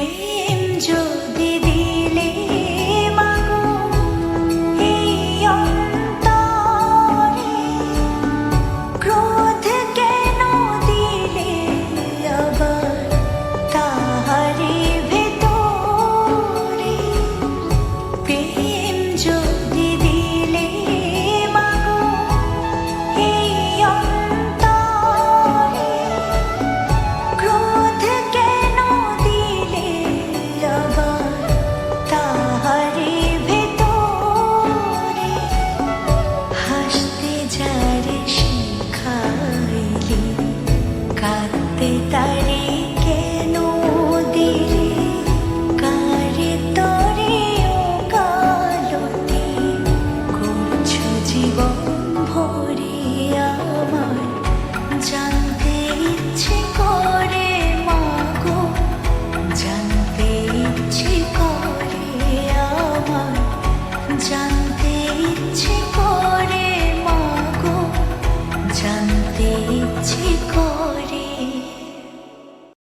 প্রেম যদি দিলে মাগো এই অন্তরে, ক্রোধ কেন দিলে আবার তাহারি ভেতরে? প্রেম যদি দিলে মাগো এই অন্তরে, ক্রোধ কেন দিলে আবার তাহারি ভেতরে? হাসতে যারে শিখাইলি, কাঁদতে তারে কেন দিলে? কারে তরে ও কালতি করছো জীবন ভরে আমার? জানতে ইচ্ছে করে মাগো, জানতে ইচ্ছে করে আমার, জানতে ইচ্ছে করে মাগো, জানতে ইচ্ছে করে।